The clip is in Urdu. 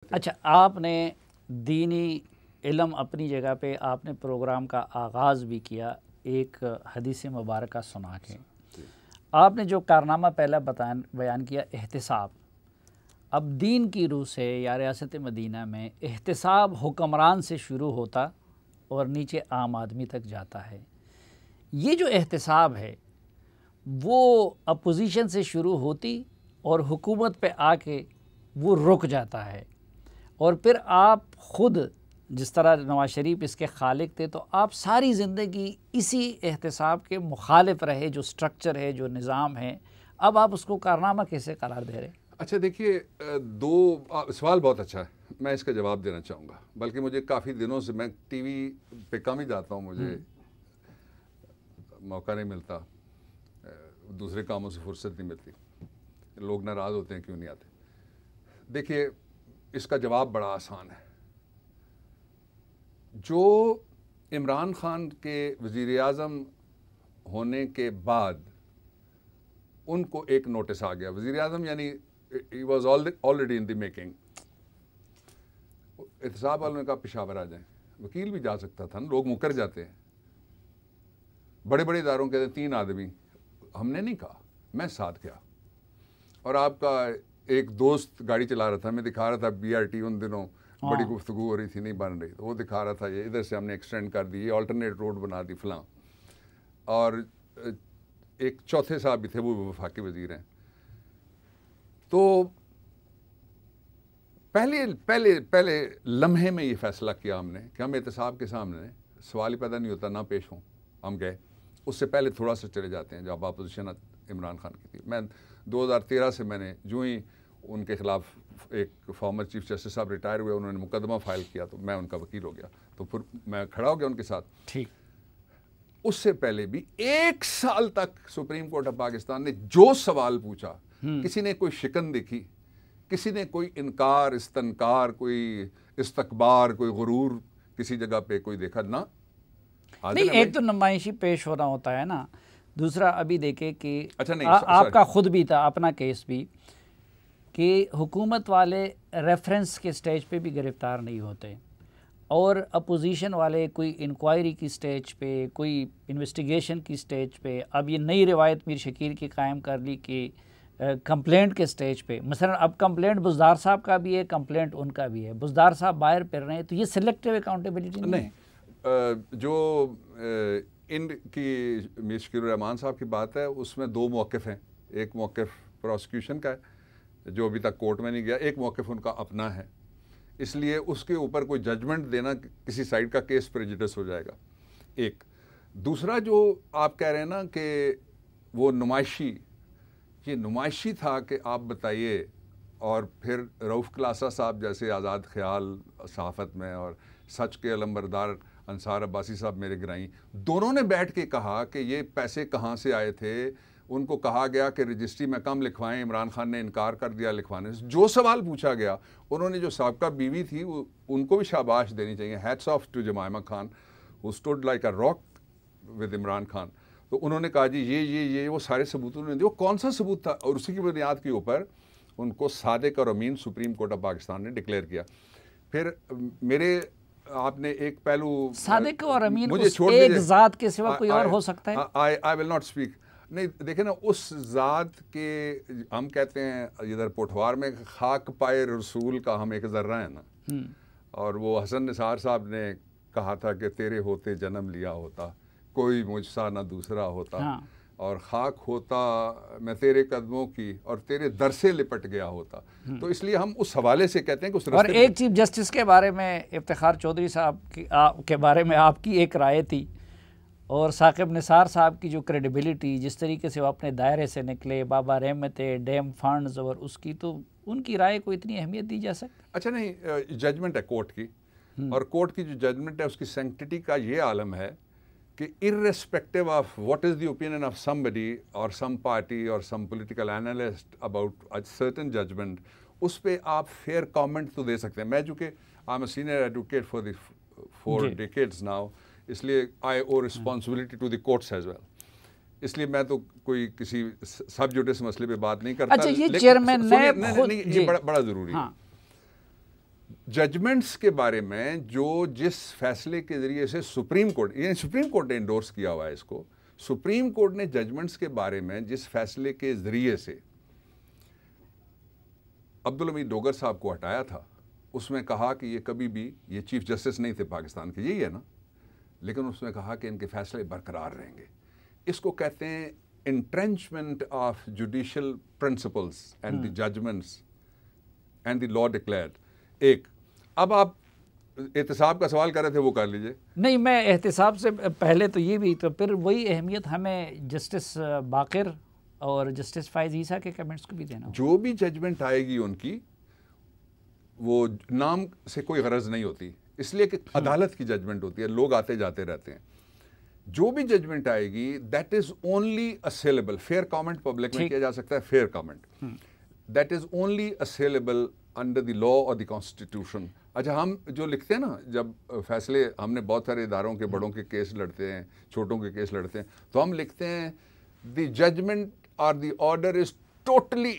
اچھا، آپ نے دینی علم اپنی جگہ پہ آپ نے پروگرام کا آغاز بھی کیا ایک حدیث مبارکہ سنا کے. آپ نے جو کارنامہ پہلا بیان کیا احتساب. اب دین کی روح سے یا ریاست مدینہ میں احتساب حکمران سے شروع ہوتا اور نیچے عام آدمی تک جاتا ہے. یہ جو احتساب ہے وہ اپوزیشن سے شروع ہوتی اور حکومت پہ آ کے وہ رک جاتا ہے، اور پھر آپ خود جس طرح نواز شریف اس کے خالق تھے تو آپ ساری زندگی اسی احتساب کے مخالف رہے. جو سٹرکچر ہے، جو نظام ہے، اب آپ اس کو کارنامہ کیسے قرار دے رہے؟ اچھا دیکھیے، دو سوال بہت اچھا ہے، میں اس کا جواب دینا چاہوں گا. بلکہ مجھے کافی دنوں سے، میں ٹی وی پہ کم ہی جاتا ہوں، مجھے موقع نہیں ملتا، دوسرے کاموں سے فرصت نہیں ملتی. لوگ ناراض ہوتے ہیں کیوں نہیں آتے. دیکھیے، اس کا جواب بڑا آسان ہے. جو عمران خان کے وزیر اعظم ہونے کے بعد ان کو ایک نوٹس آ گیا. وزیر اعظم یعنی he was already in the making. احتساب والوں نے کہا پشاور آ جائیں. وکیل بھی جا سکتا تھا نا، لوگ مکر جاتے ہیں. بڑے بڑے اداروں کے 3 آدمی، ہم نے نہیں کہا، میں ساتھ گیا. اور آپ کا ایک دوست گاڑی چلا رہا تھا، میں دکھا رہا تھا BRT ان دنوں بڑی گفتگو ہو رہی تھی، نہیں بن رہی، تو وہ دکھا رہا تھا یہ ادھر سے ہم نے ایکسٹینڈ کر دی، یہ آلٹرنیٹ روڈ بنا دی فلاں. اور ایک چوتھے صاحب بھی تھے، وہ وفاقی وزیر ہیں. تو پہلے لمحے میں یہ فیصلہ کیا ہم نے کہ ہم احتساب کے سامنے سوال ہی پیدا نہیں ہوتا، نہ پیش ہوں. ہم گئے. اس سے پہلے تھوڑا سا چلے جاتے ہیں جب اپوزیشن عمران خان کی تھی. میں 2013 سے میں نے جو ہی ان کے خلاف ایک فارمر چیف جسٹس صاحب ریٹائر ہوئے، انہوں نے مقدمہ فائل کیا تو میں ان کا وکیل ہو گیا. تو پھر میں کھڑا ہو گیا ان کے ساتھ. ٹھیک. اس سے پہلے بھی 1 سال تک سپریم کورٹ آف پاکستان نے جو سوال پوچھا، کسی نے کوئی شکن دیکھی، کسی نے کوئی انکار، استنکار، کوئی استکبار، کوئی غرور کسی جگہ پہ کوئی دیکھا نہ. نہیں، ایک تو نمائشی پیش ہونا ہوتا ہے نا، دوسرا ابھی دیکھیں کہ اچھا نہیں، آپ کا خود بھی تھا اپنا کیس بھی کہ حکومت والے ریفرنس کے سٹیج پہ بھی گرفتار نہیں ہوتے، اور اپوزیشن والے کوئی انکوائری کی سٹیج پہ، کوئی انویسٹیگیشن کی سٹیج پہ. اب یہ نئی روایت میر شکیل کی قائم کر لی کہ کمپلینٹ کے سٹیج پہ، مثلا اب کمپلینٹ بزدار صاحب کا بھی ہے، کمپلینٹ ان کا بھی ہے، بزدار صاحب باہر پھر رہے ہیں، تو یہ سلیکٹیو اکاؤنٹیبلٹی نہیں ہے. جو ان کی میر شکیل الرحمان صاحب کی بات ہے، اس میں 2 موقف ہیں. ایک موقف پروسیکیوشن کا ہے جو ابھی تک کورٹ میں نہیں گیا، ایک موقف ان کا اپنا ہے. اس لیے اس کے اوپر کوئی ججمنٹ دینا کسی سائڈ کا کیس پریجڈس ہو جائے گا. ایک دوسرا جو آپ کہہ رہے ہیں نا کہ وہ نمائشی، یہ نمائشی تھا کہ آپ بتائیے. اور پھر رؤف کلاسہ صاحب جیسے آزاد خیال صحافت میں، اور سچ کے علمبردار انصار عباسی صاحب میرے گرائیں، دونوں نے بیٹھ کے کہا کہ یہ پیسے کہاں سے آئے تھے. ان کو کہا گیا کہ رجسٹری میں کم لکھوائیں، عمران خان نے انکار کر دیا لکھوانے سے. جو سوال پوچھا گیا، انہوں نے جو سابقہ بیوی تھی ان کو بھی شاباش دینی چاہیے. Hats off to Jemima Khan who stood like a rock with Imran Khan. تو انہوں نے کہا جی یہ وہ سارے ثبوت انہوں نے دیے. وہ کون سا ثبوت تھا؟ اور اسی کی بنیاد کے اوپر ان کو صادق اور امین سپریم کورٹ آف پاکستان نے ڈکلیئر کیا. پھر میرے آپ نے ایک پہلو صادق اور امین ایک ذات کے سوا کوئی اور ہو سکتا ہے؟ I will not speak. نہیں دیکھیں نا، اس ذات کے ہم کہتے ہیں ادھر پوٹھوار میں خاک پائے رسول کا ہم ایک ذرہ ہیں نا. اور وہ حسن نثار صاحب نے کہا تھا کہ تیرے ہوتے جنم لیا ہوتا، کوئی مجھ سا نہ دوسرا ہوتا، اور خاک ہوتا میں تیرے قدموں کی اور تیرے در سے لپٹ گیا ہوتا. تو اس لیے ہم اس حوالے سے کہتے ہیں کہ اس راستے. اور ایک چیف جسٹس کے بارے میں افتخار چودھری صاحب کے بارے میں آپ کی ایک رائے تھی، اور ثاقب نثار صاحب کی جو کریڈیبلٹی، جس طریقے سے وہ اپنے دائرے سے نکلے، بابا رحمت، ڈیم فنڈز، اور اس کی، تو ان کی رائے کو اتنی اہمیت دی جا سکتی؟ اچھا نہیں، ججمنٹ ہے کورٹ کی، اور کورٹ کی جو ججمنٹ ہے اس کی سینکٹیٹی کا یہ عالم ہے کہ irrespective of what is the opinion of somebody or some party or some political analyst about a certain judgment، اس پہ آپ fair comment تو دے سکتے ہیں. میں چونکہ I'm a senior advocate for the 4 decades now، اس لیے I owe responsibility to the courts as well. اس لیے میں تو کوئی کسی سب جوڈس مسئلے پہ بات نہیں کرتا. اچھا، یہ چیئرمین یہ بڑا ضروری ہے. ججمنٹس کے بارے میں جو جس فیصلے کے ذریعے سے سپریم کورٹ، یعنی سپریم کورٹ نے انڈورس کیا ہوا ہے اس کو، سپریم کورٹ نے ججمنٹس کے بارے میں جس فیصلے کے ذریعے سے عبدالحمید ڈوگر صاحب کو ہٹایا تھا، اس میں کہا کہ یہ کبھی بھی، یہ چیف جسٹس نہیں تھے پاکستان کے، یہی ہے نا، لیکن اس میں کہا کہ ان کے فیصلے برقرار رہیں گے. اس کو کہتے ہیں entrenchment of judicial principles and the judgments and the law declared. ایک اب آپ احتساب کا سوال کر رہے تھے، وہ کر لیجئے. نہیں، میں احتساب سے پہلے تو یہ بھی، تو پھر وہی اہمیت ہمیں جسٹس باقر اور جسٹس فائز عیسیٰ کے کمنٹس کو بھی دینا ہوگا. جو بھی ججمنٹ آئے گی ان کی، وہ نام سے کوئی غرض نہیں ہوتی، اس لیے کہ عدالت کی ججمنٹ ہوتی ہے، لوگ آتے جاتے رہتے ہیں. جو بھی ججمنٹ آئے گی that is only assailable, fair comment public میں کیا جا سکتا ہے، fair comment, that is only assailable under the law اور دی کانسٹیٹیوشن. اچھا، ہم جو لکھتے ہیں نا، جب فیصلے، ہم نے بہت سارے اداروں کے بڑوں کے کیس لڑتے ہیں، چھوٹوں کے کیس لڑتے ہیں، تو ہم لکھتے ہیں دی ججمنٹ اور دی آرڈر از ٹوٹلی